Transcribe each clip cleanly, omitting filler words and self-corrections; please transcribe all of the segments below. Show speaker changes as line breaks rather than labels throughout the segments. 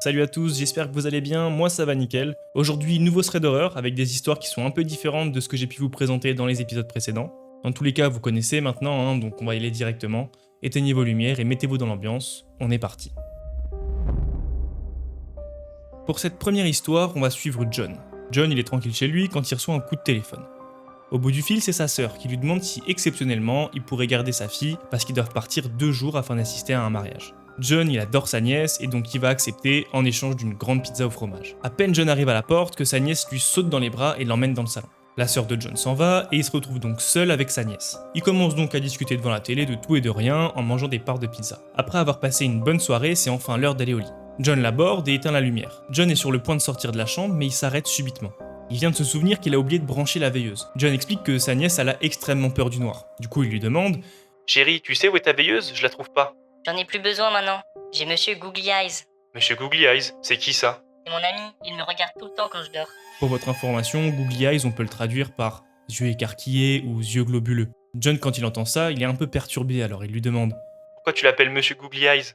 Salut à tous, j'espère que vous allez bien, moi ça va nickel. Aujourd'hui, nouveau thread d'horreur avec des histoires qui sont un peu différentes de ce que j'ai pu vous présenter dans les épisodes précédents. Dans tous les cas, vous connaissez maintenant, donc on va y aller directement. Éteignez vos lumières et mettez-vous dans l'ambiance, on est parti. Pour cette première histoire, on va suivre John. John, il est tranquille chez lui quand il reçoit un coup de téléphone. Au bout du fil, c'est sa sœur qui lui demande si exceptionnellement il pourrait garder sa fille parce qu'ils doivent partir 2 jours afin d'assister à un mariage. John, il adore sa nièce et donc il va accepter en échange d'une grande pizza au fromage. À peine John arrive à la porte que sa nièce lui saute dans les bras et l'emmène dans le salon. La sœur de John s'en va et il se retrouve donc seul avec sa nièce. Ils commencent donc à discuter devant la télé de tout et de rien en mangeant des parts de pizza. Après avoir passé une bonne soirée, c'est enfin l'heure d'aller au lit. John l'aborde et éteint la lumière. John est sur le point de sortir de la chambre mais il s'arrête subitement. Il vient de se souvenir qu'il a oublié de brancher la veilleuse. John explique que sa nièce a extrêmement peur du noir. Du coup, il lui demande « Chérie, tu sais où est ta veilleuse? Je la trouve pas. »
J'en ai plus besoin maintenant. J'ai Monsieur Googly Eyes.
Monsieur Googly Eyes, c'est qui ça?
C'est mon ami, il me regarde tout le temps quand je dors.
Pour votre information, Googly Eyes, on peut le traduire par yeux écarquillés ou yeux globuleux. John, quand il entend ça, il est un peu perturbé, alors il lui demande « Pourquoi tu l'appelles Monsieur Googly Eyes ?»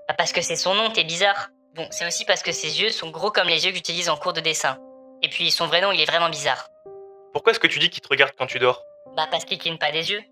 Bah parce que c'est son nom, t'es bizarre. Bon, c'est aussi parce que ses yeux sont gros comme les yeux que j'utilise en cours de dessin. Et puis son vrai nom, il est vraiment bizarre.
Pourquoi est-ce que tu dis qu'il te regarde quand tu dors?
Bah parce qu'il cligne pas des yeux.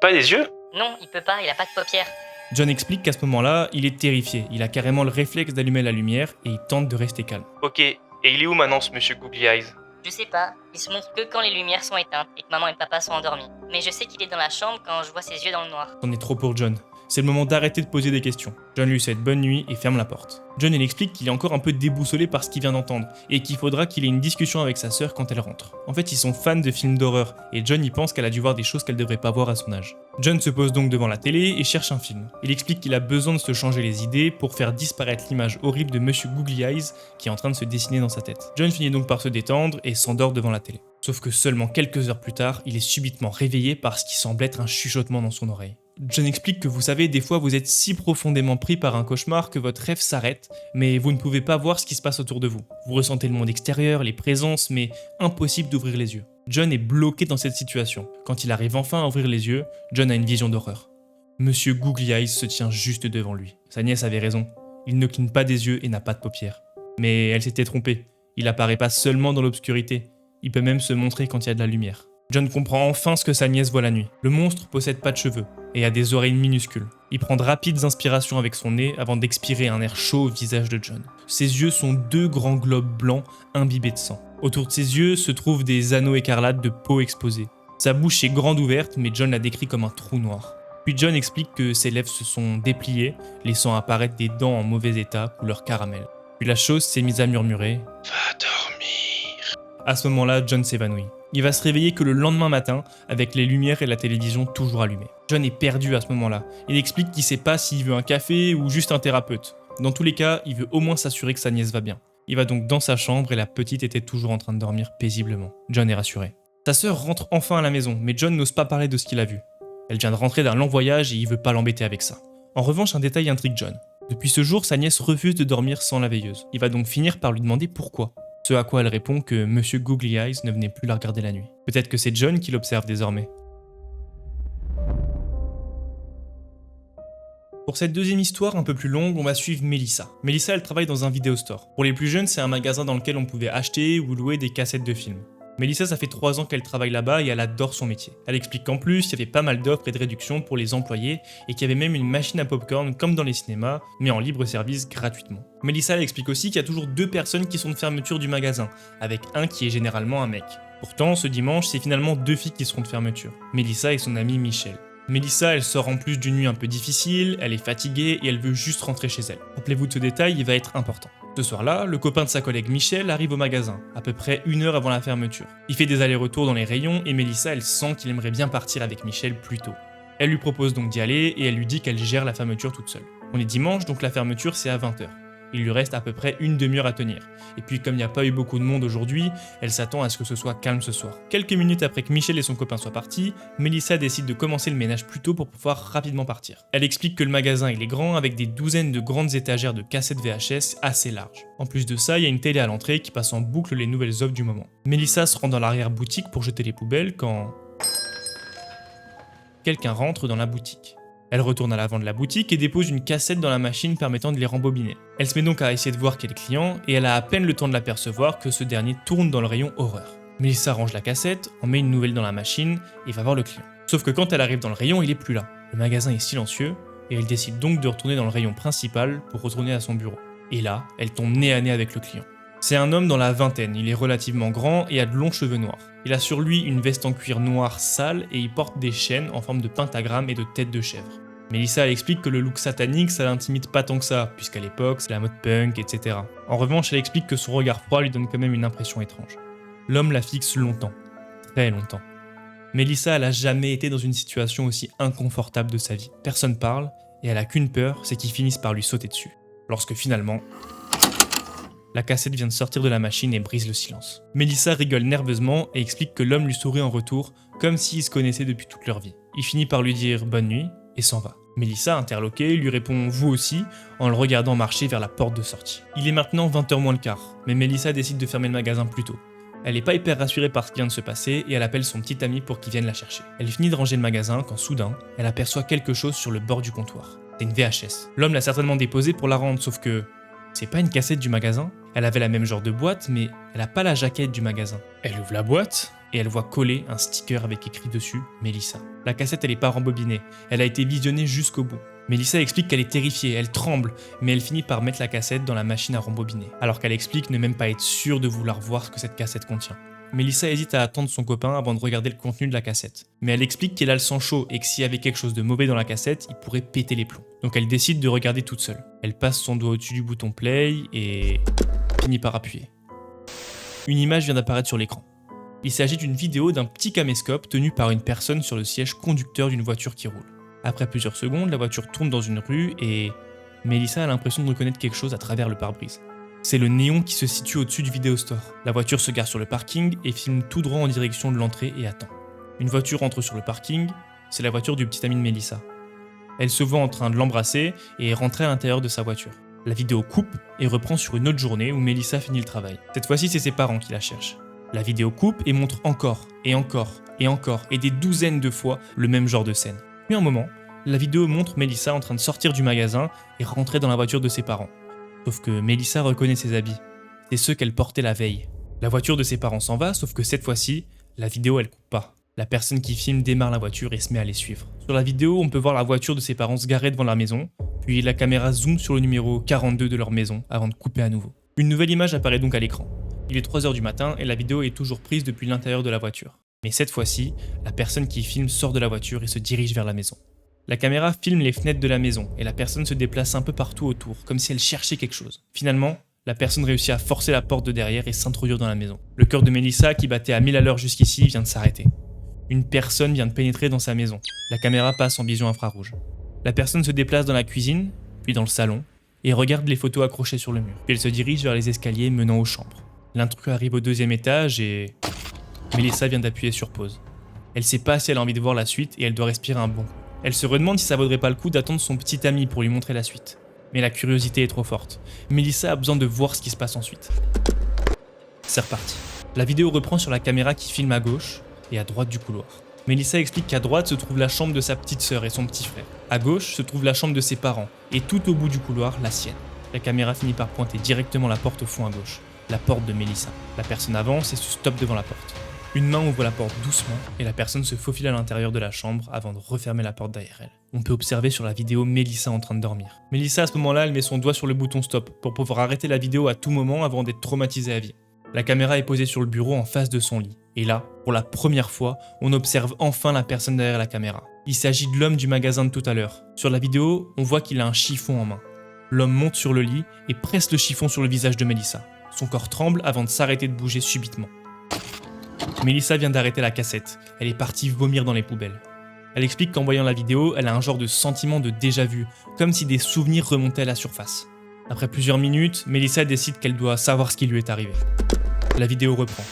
Pas des yeux?
Non, il peut pas, il a pas de paupières.
John explique qu'à ce moment-là, il est terrifié. Il a carrément le réflexe d'allumer la lumière et il tente de rester calme. Ok, et il est où maintenant ce Monsieur Googly Eyes?
Je sais pas, il se montre que quand les lumières sont éteintes et que maman et papa sont endormis. Mais je sais qu'il est dans la chambre quand je vois ses yeux dans le noir.
C'en est trop pour John. C'est le moment d'arrêter de poser des questions. John lui souhaite bonne nuit et ferme la porte. John il explique qu'il est encore un peu déboussolé par ce qu'il vient d'entendre et qu'il faudra qu'il ait une discussion avec sa sœur quand elle rentre. En fait, ils sont fans de films d'horreur et John y pense qu'elle a dû voir des choses qu'elle devrait pas voir à son âge. John se pose donc devant la télé et cherche un film. Il explique qu'il a besoin de se changer les idées pour faire disparaître l'image horrible de Monsieur Googly Eyes qui est en train de se dessiner dans sa tête. John finit donc par se détendre et s'endort devant la télé. Sauf que seulement quelques heures plus tard, il est subitement réveillé par ce qui semble être un chuchotement dans son oreille. John explique que vous savez, des fois vous êtes si profondément pris par un cauchemar que votre rêve s'arrête, mais vous ne pouvez pas voir ce qui se passe autour de vous. Vous ressentez le monde extérieur, les présences, mais impossible d'ouvrir les yeux. John est bloqué dans cette situation. Quand il arrive enfin à ouvrir les yeux, John a une vision d'horreur. Monsieur Googly Eyes se tient juste devant lui. Sa nièce avait raison. Il ne cligne pas des yeux et n'a pas de paupières. Mais elle s'était trompée. Il apparaît pas seulement dans l'obscurité. Il peut même se montrer quand il y a de la lumière. John comprend enfin ce que sa nièce voit la nuit. Le monstre possède pas de cheveux et a des oreilles minuscules. Il prend de rapides inspirations avec son nez avant d'expirer un air chaud au visage de John. Ses yeux sont 2 grands globes blancs imbibés de sang. Autour de ses yeux se trouvent des anneaux écarlates de peau exposée. Sa bouche est grande ouverte, mais John la décrit comme un trou noir. Puis John explique que ses lèvres se sont dépliées, laissant apparaître des dents en mauvais état, couleur caramel. Puis la chose s'est mise à murmurer « Va dormir ». À ce moment-là, John s'évanouit. Il va se réveiller que le lendemain matin, avec les lumières et la télévision toujours allumées. John est perdu à ce moment-là. Il explique qu'il sait pas s'il veut un café ou juste un thérapeute. Dans tous les cas, il veut au moins s'assurer que sa nièce va bien. Il va donc dans sa chambre et la petite était toujours en train de dormir paisiblement. John est rassuré. Sa sœur rentre enfin à la maison, mais John n'ose pas parler de ce qu'il a vu. Elle vient de rentrer d'un long voyage et il veut pas l'embêter avec ça. En revanche, un détail intrigue John. Depuis ce jour, sa nièce refuse de dormir sans la veilleuse. Il va donc finir par lui demander pourquoi. Ce à quoi elle répond que Monsieur Googly Eyes ne venait plus la regarder la nuit. Peut-être que c'est John qui l'observe désormais. Pour cette deuxième histoire un peu plus longue, on va suivre Melissa. Melissa, elle travaille dans un vidéo store. Pour les plus jeunes, c'est un magasin dans lequel on pouvait acheter ou louer des cassettes de films. Melissa, ça fait 3 ans qu'elle travaille là-bas et elle adore son métier. Elle explique qu'en plus, il y avait pas mal d'offres et de réductions pour les employés et qu'il y avait même une machine à popcorn comme dans les cinémas, mais en libre service gratuitement. Melissa, elle explique aussi qu'il y a toujours 2 personnes qui sont de fermeture du magasin, avec un qui est généralement un mec. Pourtant, ce dimanche, c'est finalement 2 filles qui seront de fermeture, Melissa et son amie Michelle. Melissa, elle sort en plus d'une nuit un peu difficile, elle est fatiguée et elle veut juste rentrer chez elle. Rappelez-vous de ce détail, il va être important. Ce soir-là, le copain de sa collègue Michel arrive au magasin, à peu près 1 heure avant la fermeture. Il fait des allers-retours dans les rayons et Melissa, elle sent qu'il aimerait bien partir avec Michel plus tôt. Elle lui propose donc d'y aller et elle lui dit qu'elle gère la fermeture toute seule. On est dimanche, donc la fermeture c'est à 20h. Il lui reste à peu près une demi-heure à tenir. Et puis comme il n'y a pas eu beaucoup de monde aujourd'hui, elle s'attend à ce que ce soit calme ce soir. Quelques minutes après que Michel et son copain soient partis, Melissa décide de commencer le ménage plus tôt pour pouvoir rapidement partir. Elle explique que le magasin il est grand avec des douzaines de grandes étagères de cassettes VHS assez larges. En plus de ça, il y a une télé à l'entrée qui passe en boucle les nouvelles offres du moment. Melissa se rend dans l'arrière-boutique pour jeter les poubelles quand quelqu'un rentre dans la boutique. Elle retourne à l'avant de la boutique et dépose une cassette dans la machine permettant de les rembobiner. Elle se met donc à essayer de voir quel client et elle a à peine le temps de l'apercevoir que ce dernier tourne dans le rayon horreur. Melissa range la cassette, en met une nouvelle dans la machine et va voir le client. Sauf que quand elle arrive dans le rayon, il est plus là. Le magasin est silencieux et elle décide donc de retourner dans le rayon principal pour retourner à son bureau. Et là, elle tombe nez à nez avec le client. C'est un homme dans la vingtaine, il est relativement grand et a de longs cheveux noirs. Il a sur lui une veste en cuir noir sale et il porte des chaînes en forme de pentagramme et de tête de chèvre. Melissa elle explique que le look satanique ça l'intimide pas tant que ça, puisqu'à l'époque c'est la mode punk, etc. En revanche, elle explique que son regard froid lui donne quand même une impression étrange. L'homme la fixe longtemps, très longtemps. Melissa elle a jamais été dans une situation aussi inconfortable de sa vie. Personne parle et elle a qu'une peur, c'est qu'ils finissent par lui sauter dessus. Lorsque finalement, la cassette vient de sortir de la machine et brise le silence. Melissa rigole nerveusement et explique que l'homme lui sourit en retour, comme s'ils se connaissaient depuis toute leur vie. Il finit par lui dire bonne nuit et s'en va. Melissa, interloquée, lui répond vous aussi en le regardant marcher vers la porte de sortie. Il est maintenant 20h moins le quart, mais Melissa décide de fermer le magasin plus tôt. Elle n'est pas hyper rassurée par ce qui vient de se passer et elle appelle son petit ami pour qu'il vienne la chercher. Elle finit de ranger le magasin quand soudain, elle aperçoit quelque chose sur le bord du comptoir. C'est une VHS. L'homme l'a certainement déposée pour la rendre, sauf que c'est pas une cassette du magasin. Elle avait la même genre de boîte, mais elle a pas la jaquette du magasin. Elle ouvre la boîte et elle voit coller un sticker avec écrit dessus Melissa. La cassette elle est pas rembobinée, elle a été visionnée jusqu'au bout. Melissa explique qu'elle est terrifiée, elle tremble, mais elle finit par mettre la cassette dans la machine à rembobiner, alors qu'elle explique ne même pas être sûre de vouloir voir ce que cette cassette contient. Melissa hésite à attendre son copain avant de regarder le contenu de la cassette. Mais elle explique qu'elle a le sang chaud et que s'il y avait quelque chose de mauvais dans la cassette, il pourrait péter les plombs. Donc elle décide de regarder toute seule. Elle passe son doigt au-dessus du bouton play et finit par appuyer. Une image vient d'apparaître sur l'écran. Il s'agit d'une vidéo d'un petit caméscope tenu par une personne sur le siège conducteur d'une voiture qui roule. Après plusieurs secondes, la voiture tourne dans une rue et Melissa a l'impression de reconnaître quelque chose à travers le pare-brise. C'est le néon qui se situe au-dessus du vidéostore. La voiture se gare sur le parking et filme tout droit en direction de l'entrée et attend. Une voiture entre sur le parking, c'est la voiture du petit ami de Melissa. Elle se voit en train de l'embrasser et est rentrée à l'intérieur de sa voiture. La vidéo coupe et reprend sur une autre journée où Melissa finit le travail. Cette fois-ci, c'est ses parents qui la cherchent. La vidéo coupe et montre encore, et encore, et encore, et des douzaines de fois le même genre de scène. Puis un moment, la vidéo montre Melissa en train de sortir du magasin et rentrer dans la voiture de ses parents. Sauf que Melissa reconnaît ses habits. C'est ceux qu'elle portait la veille. La voiture de ses parents s'en va, sauf que cette fois-ci, la vidéo elle coupe pas. La personne qui filme démarre la voiture et se met à les suivre. Sur la vidéo, on peut voir la voiture de ses parents se garer devant la maison, puis la caméra zoome sur le numéro 42 de leur maison avant de couper à nouveau. Une nouvelle image apparaît donc à l'écran. Il est 3h du matin et la vidéo est toujours prise depuis l'intérieur de la voiture. Mais cette fois-ci, la personne qui filme sort de la voiture et se dirige vers la maison. La caméra filme les fenêtres de la maison et la personne se déplace un peu partout autour, comme si elle cherchait quelque chose. Finalement, la personne réussit à forcer la porte de derrière et s'introduire dans la maison. Le cœur de Melissa, qui battait à 1000 à l'heure jusqu'ici, vient de s'arrêter. Une personne vient de pénétrer dans sa maison. La caméra passe en vision infrarouge. La personne se déplace dans la cuisine, puis dans le salon, et regarde les photos accrochées sur le mur. Puis elle se dirige vers les escaliers menant aux chambres. L'intrus arrive au 2e étage et Melissa vient d'appuyer sur pause. Elle sait pas si elle a envie de voir la suite et elle doit respirer un bon coup. Elle se redemande si ça vaudrait pas le coup d'attendre son petit ami pour lui montrer la suite. Mais la curiosité est trop forte. Melissa a besoin de voir ce qui se passe ensuite. C'est reparti. La vidéo reprend sur la caméra qui filme à gauche et à droite du couloir. Melissa explique qu'à droite se trouve la chambre de sa petite sœur et son petit frère. À gauche se trouve la chambre de ses parents et tout au bout du couloir, la sienne. La caméra finit par pointer directement la porte au fond à gauche. La porte de Melissa. La personne avance et se stoppe devant la porte. Une main ouvre la porte doucement et la personne se faufile à l'intérieur de la chambre avant de refermer la porte derrière elle. On peut observer sur la vidéo Melissa en train de dormir. Melissa à ce moment-là, elle met son doigt sur le bouton stop pour pouvoir arrêter la vidéo à tout moment avant d'être traumatisée à vie. La caméra est posée sur le bureau en face de son lit. Et là, pour la première fois, on observe enfin la personne derrière la caméra. Il s'agit de l'homme du magasin de tout à l'heure. Sur la vidéo, on voit qu'il a un chiffon en main. L'homme monte sur le lit et presse le chiffon sur le visage de Melissa. Son corps tremble avant de s'arrêter de bouger subitement. Melissa vient d'arrêter la cassette, elle est partie vomir dans les poubelles. Elle explique qu'en voyant la vidéo, elle a un genre de sentiment de déjà-vu, comme si des souvenirs remontaient à la surface. Après plusieurs minutes, Melissa décide qu'elle doit savoir ce qui lui est arrivé. La vidéo reprend.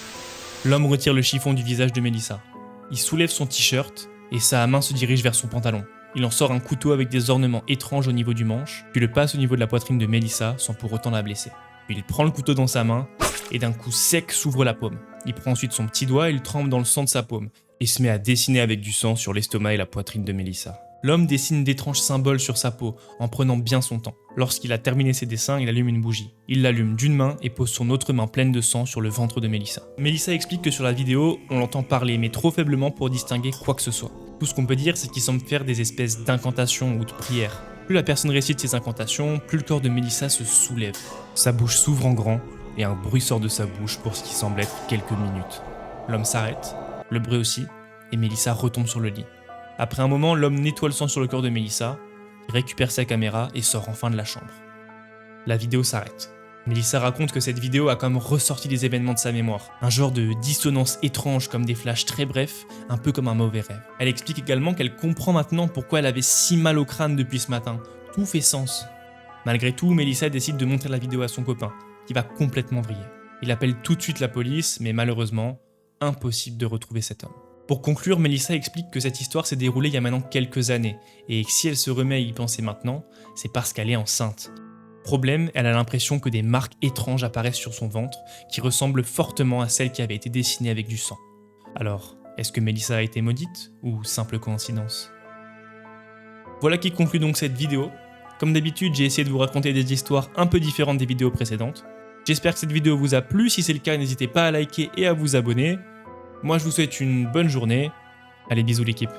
L'homme retire le chiffon du visage de Melissa. Il soulève son t-shirt et sa main se dirige vers son pantalon. Il en sort un couteau avec des ornements étranges au niveau du manche, puis le passe au niveau de la poitrine de Melissa sans pour autant la blesser. Puis il prend le couteau dans sa main et d'un coup sec s'ouvre la paume. Il prend ensuite son petit doigt et il trempe dans le sang de sa paume et se met à dessiner avec du sang sur l'estomac et la poitrine de Melissa. L'homme dessine d'étranges symboles sur sa peau, en prenant bien son temps. Lorsqu'il a terminé ses dessins, il allume une bougie. Il l'allume d'une main et pose son autre main pleine de sang sur le ventre de Melissa. Melissa explique que sur la vidéo, on l'entend parler, mais trop faiblement pour distinguer quoi que ce soit. Tout ce qu'on peut dire, c'est qu'il semble faire des espèces d'incantations ou de prières. Plus la personne récite ses incantations, plus le corps de Melissa se soulève. Sa bouche s'ouvre en grand, et un bruit sort de sa bouche pour ce qui semble être quelques minutes. L'homme s'arrête, le bruit aussi, et Melissa retombe sur le lit. Après un moment, l'homme nettoie le sang sur le corps de Melissa, il récupère sa caméra et sort enfin de la chambre. La vidéo s'arrête. Melissa raconte que cette vidéo a comme ressorti des événements de sa mémoire, un genre de dissonance étrange comme des flashs très brefs, un peu comme un mauvais rêve. Elle explique également qu'elle comprend maintenant pourquoi elle avait si mal au crâne depuis ce matin. Tout fait sens. Malgré tout, Melissa décide de montrer la vidéo à son copain, qui va complètement vriller. Il appelle tout de suite la police, mais malheureusement, impossible de retrouver cet homme. Pour conclure, Melissa explique que cette histoire s'est déroulée il y a maintenant quelques années, et que si elle se remet à y penser maintenant, c'est parce qu'elle est enceinte. Problème, elle a l'impression que des marques étranges apparaissent sur son ventre, qui ressemblent fortement à celles qui avaient été dessinées avec du sang. Alors, est-ce que Melissa a été maudite, ou simple coïncidence? Voilà qui conclut donc cette vidéo. Comme d'habitude, j'ai essayé de vous raconter des histoires un peu différentes des vidéos précédentes. J'espère que cette vidéo vous a plu, si c'est le cas, n'hésitez pas à liker et à vous abonner. Moi je vous souhaite une bonne journée, allez bisous l'équipe.